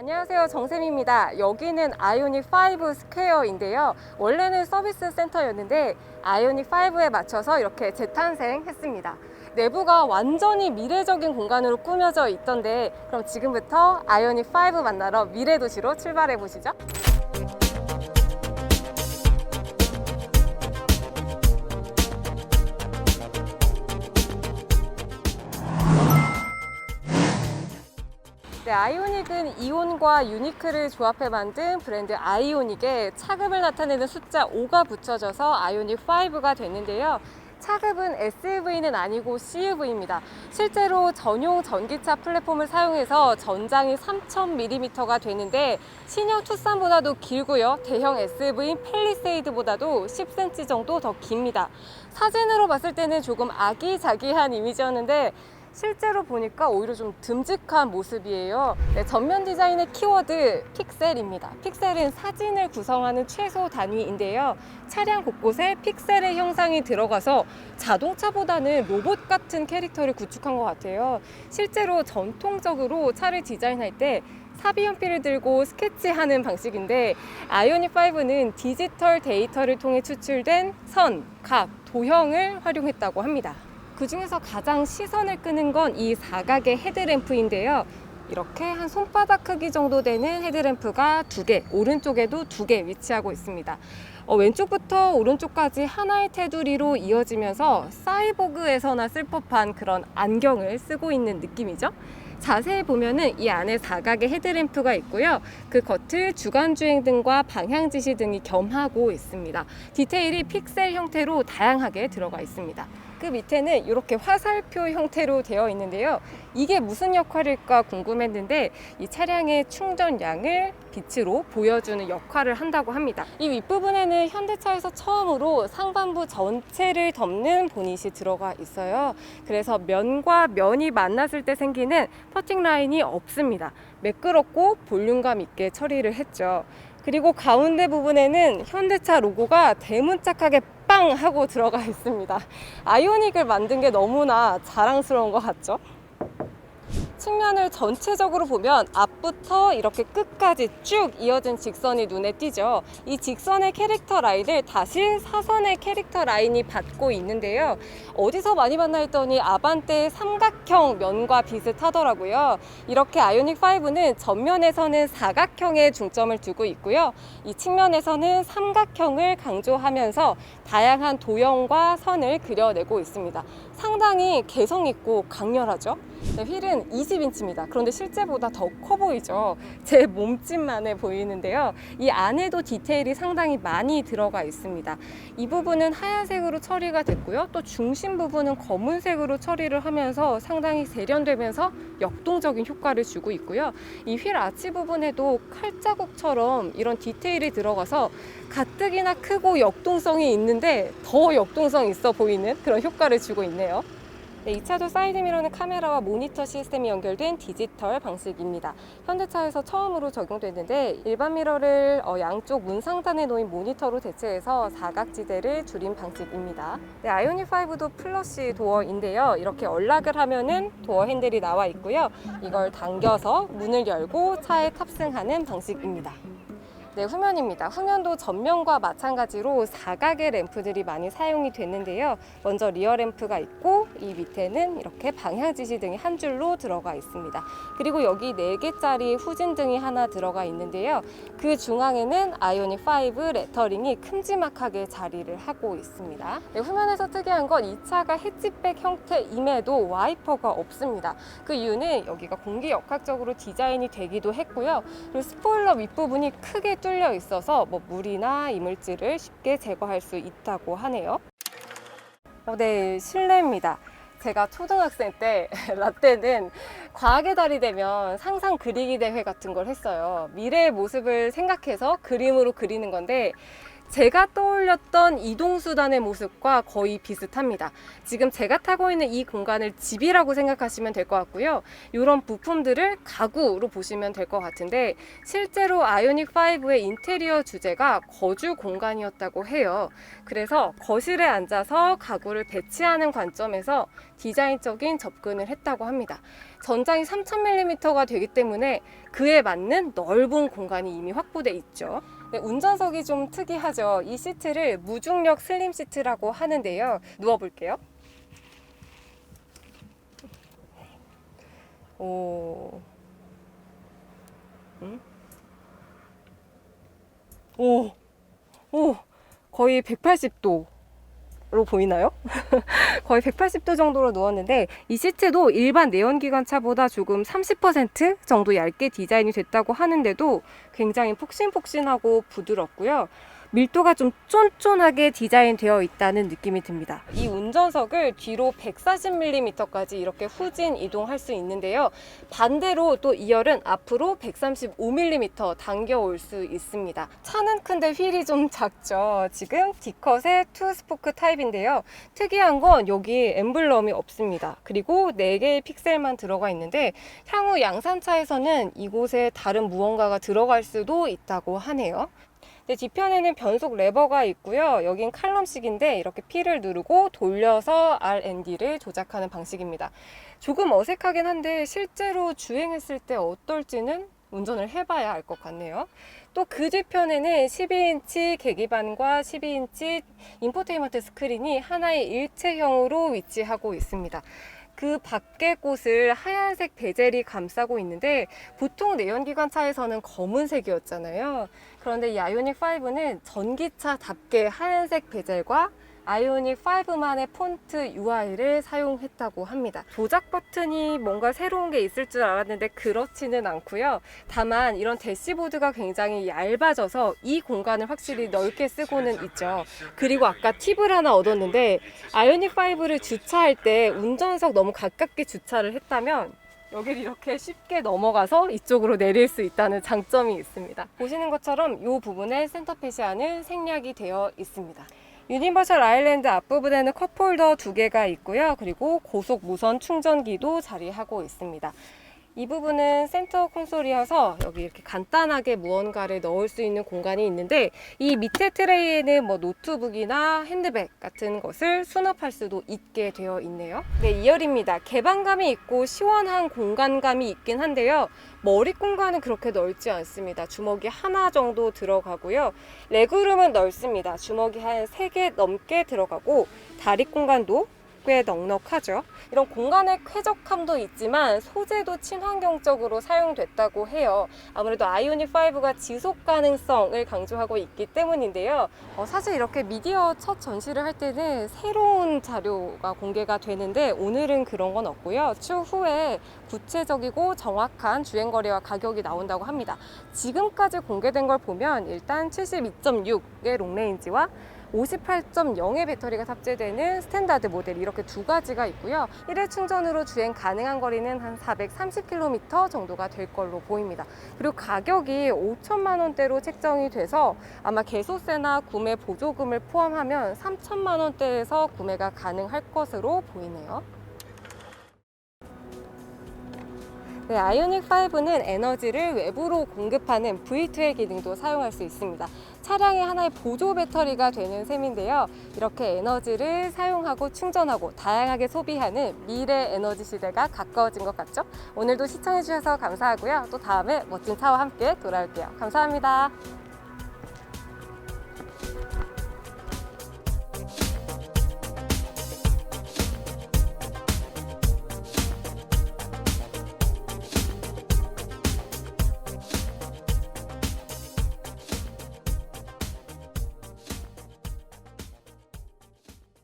안녕하세요, 정샘입니다. 여기는 아이오닉 5 스퀘어인데요. 원래는 서비스 센터였는데 아이오닉 5에 맞춰서 이렇게 재탄생했습니다. 내부가 완전히 미래적인 공간으로 꾸며져 있던데, 그럼 지금부터 아이오닉 5 만나러 미래도시로 출발해 보시죠. 네, 아이오닉은 이온과 유니크를 조합해 만든 브랜드 아이오닉에 차급을 나타내는 숫자 5가 붙여져서 아이오닉 5가 됐는데요. 차급은 SUV는 아니고 CUV입니다. 실제로 전용 전기차 플랫폼을 사용해서 전장이 3000mm가 되는데 신형 투싼보다도 길고요. 대형 SUV인 팰리세이드보다도 10cm 정도 더 깁니다. 사진으로 봤을 때는 조금 아기자기한 이미지였는데 실제로 보니까 오히려 좀 듬직한 모습이에요. 네, 전면 디자인의 키워드 픽셀입니다. 픽셀은 사진을 구성하는 최소 단위인데요. 차량 곳곳에 픽셀의 형상이 들어가서 자동차보다는 로봇 같은 캐릭터를 구축한 것 같아요. 실제로 전통적으로 차를 디자인할 때 사비연필을 들고 스케치하는 방식인데 아이오닉 5는 디지털 데이터를 통해 추출된 선, 각, 도형을 활용했다고 합니다. 그 중에서 가장 시선을 끄는 건 이 사각의 헤드램프인데요. 이렇게 한 손바닥 크기 정도 되는 헤드램프가 2개, 오른쪽에도 2개 위치하고 있습니다. 왼쪽부터 오른쪽까지 하나의 테두리로 이어지면서 사이보그에서나 쓸 법한 그런 안경을 쓰고 있는 느낌이죠. 자세히 보면은 이 안에 사각의 헤드램프가 있고요. 그 겉을 주간주행등과 방향지시 등이 겸하고 있습니다. 디테일이 픽셀 형태로 다양하게 들어가 있습니다. 그 밑에는 이렇게 화살표 형태로 되어 있는데요. 이게 무슨 역할일까 궁금했는데 이 차량의 충전량을 빛으로 보여주는 역할을 한다고 합니다. 이 윗부분에는 현대차에서 처음으로 상반부 전체를 덮는 보닛이 들어가 있어요. 그래서 면과 면이 만났을 때 생기는 퍼팅 라인이 없습니다. 매끄럽고 볼륨감 있게 처리를 했죠. 그리고 가운데 부분에는 현대차 로고가 대문짝하게 빵 하고 들어가 있습니다. 아이오닉을 만든 게 너무나 자랑스러운 것 같죠? 측면을 전체적으로 보면 앞부터 이렇게 끝까지 쭉 이어진 직선이 눈에 띄죠. 이 직선의 캐릭터 라인을 다시 사선의 캐릭터 라인이 받고 있는데요. 어디서 많이 봤나 했더니 아반떼의 삼각형 면과 비슷하더라고요. 이렇게 아이오닉 5는 전면에서는 사각형에 중점을 두고 있고요. 이 측면에서는 삼각형을 강조하면서 다양한 도형과 선을 그려내고 있습니다. 상당히 개성 있고 강렬하죠. 휠은 20인치입니다. 그런데 실제보다 더 커 보이죠. 제 몸집만해 보이는데요. 이 안에도 디테일이 상당히 많이 들어가 있습니다. 이 부분은 하얀색으로 처리가 됐고요. 또 중심 부분은 검은색으로 처리를 하면서 상당히 세련되면서 역동적인 효과를 주고 있고요. 이 휠 아치 부분에도 칼자국처럼 이런 디테일이 들어가서 가뜩이나 크고 역동성이 있는데 더 역동성 있어 보이는 그런 효과를 주고 있네요. 네, 2차조 사이드미러는 카메라와 모니터 시스템이 연결된 디지털 방식입니다. 현대차에서 처음으로 적용됐는데 일반 미러를 양쪽 문 상단에 놓인 모니터로 대체해서 사각지대를 줄인 방식입니다. 네, 아이오닉 5도 플러시 도어인데요. 이렇게 연락을 하면은 도어 핸들이 나와 있고요. 이걸 당겨서 문을 열고 차에 탑승하는 방식입니다. 네, 후면입니다. 후면도 전면과 마찬가지로 사각의 램프들이 많이 사용이 됐는데요. 먼저 리어 램프가 있고 이 밑에는 이렇게 방향지시 등이 한 줄로 들어가 있습니다. 그리고 여기 4개짜리 후진등이 하나 들어가 있는데요. 그 중앙에는 아이오닉 5 레터링이 큼지막하게 자리를 하고 있습니다. 네, 후면에서 특이한 건 이 차가 해치백 형태임에도 와이퍼가 없습니다. 그 이유는 여기가 공기역학적으로 디자인이 되기도 했고요. 그리고 스포일러 윗부분이 크게 뚫려 있어서 물이나 이물질을 쉽게 제거할 수 있다고 하네요. 네, 실내입니다. 제가 초등학생 때 라떼는 과학의 달이 되면 상상 그리기 대회 같은 걸 했어요. 미래의 모습을 생각해서 그림으로 그리는 건데 제가 떠올렸던 이동수단의 모습과 거의 비슷합니다. 지금 제가 타고 있는 이 공간을 집이라고 생각하시면 될 것 같고요. 이런 부품들을 가구로 보시면 될 것 같은데 실제로 아이오닉 5의 인테리어 주제가 거주 공간이었다고 해요. 그래서 거실에 앉아서 가구를 배치하는 관점에서 디자인적인 접근을 했다고 합니다. 전장이 3000mm가 되기 때문에 그에 맞는 넓은 공간이 이미 확보돼 있죠. 네, 운전석이 좀 특이하죠. 이 시트를 무중력 슬림 시트라고 하는데요. 누워볼게요. 오. 오. 오. 거의 180도. 로 보이나요? 거의 180도 정도로 누웠는데 이 시트도 일반 내연기관차보다 조금 30% 정도 얇게 디자인이 됐다고 하는데도 굉장히 폭신폭신하고 부드럽고요. 밀도가 좀 쫀쫀하게 디자인되어 있다는 느낌이 듭니다. 이 운전석을 뒤로 140mm까지 이렇게 후진 이동할 수 있는데요. 반대로 또 2열은 앞으로 135mm 당겨올 수 있습니다. 차는 큰데 휠이 좀 작죠. 지금 D컷의 투스포크 타입인데요. 특이한 건 여기 엠블럼이 없습니다. 그리고 4개의 픽셀만 들어가 있는데 향후 양산차에서는 이곳에 다른 무언가가 들어갈 수도 있다고 하네요. 네, 뒤편에는 변속 레버가 있고요. 여긴 칼럼식인데 이렇게 P를 누르고 돌려서 R&D를 조작하는 방식입니다. 조금 어색하긴 한데 실제로 주행했을 때 어떨지는 운전을 해봐야 알 것 같네요. 또 그 뒤편에는 12인치 계기판과 12인치 인포테인먼트 스크린이 하나의 일체형으로 위치하고 있습니다. 그 밖의 꽃을 하얀색 베젤이 감싸고 있는데 보통 내연기관차에서는 검은색이었잖아요. 그런데 이 아이오닉 5는 전기차답게 하얀색 베젤과 아이오닉 5만의 폰트 UI를 사용했다고 합니다. 조작 버튼이 뭔가 새로운 게 있을 줄 알았는데 그렇지는 않고요. 다만 이런 대시보드가 굉장히 얇아져서 이 공간을 확실히 넓게 쓰고는 있죠. 그리고 아까 팁을 하나 얻었는데 아이오닉 5를 주차할 때 운전석 너무 가깝게 주차를 했다면 여기를 이렇게 쉽게 넘어가서 이쪽으로 내릴 수 있다는 장점이 있습니다. 보시는 것처럼 이 부분에 센터페시아는 생략이 되어 있습니다. 유니버셜 아일랜드 앞부분에는 컵홀더 2개가 있고요. 그리고 고속 무선 충전기도 자리하고 있습니다. 이 부분은 센터 콘솔이어서 여기 이렇게 간단하게 무언가를 넣을 수 있는 공간이 있는데 이 밑에 트레이에는 뭐 노트북이나 핸드백 같은 것을 수납할 수도 있게 되어 있네요. 네, 2열입니다. 개방감이 있고 시원한 공간감이 있긴 한데요. 머리 공간은 그렇게 넓지 않습니다. 주먹이 하나 정도 들어가고요. 레그룸은 넓습니다. 주먹이 한 3개 넘게 들어가고 다리 공간도 꽤 넉넉하죠. 이런 공간의 쾌적함도 있지만 소재도 친환경적으로 사용됐다고 해요. 아무래도 아이오닉 5가 지속 가능성을 강조하고 있기 때문인데요. 사실 이렇게 미디어 첫 전시를 할 때는 새로운 자료가 공개가 되는데 오늘은 그런 건 없고요. 추후에 구체적이고 정확한 주행거리와 가격이 나온다고 합니다. 지금까지 공개된 걸 보면 일단 72.6의 롱레인지와 58.0의 배터리가 탑재되는 스탠다드 모델 이렇게 2가지가 있고요. 1회 충전으로 주행 가능한 거리는 한 430km 정도가 될 걸로 보입니다. 그리고 가격이 5천만 원대로 책정이 돼서 아마 개소세나 구매 보조금을 포함하면 3천만 원대에서 구매가 가능할 것으로 보이네요. 네, 아이오닉 5는 에너지를 외부로 공급하는 V2의 기능도 사용할 수 있습니다. 차량의 하나의 보조 배터리가 되는 셈인데요. 이렇게 에너지를 사용하고 충전하고 다양하게 소비하는 미래 에너지 시대가 가까워진 것 같죠? 오늘도 시청해주셔서 감사하고요. 또 다음에 멋진 차와 함께 돌아올게요. 감사합니다.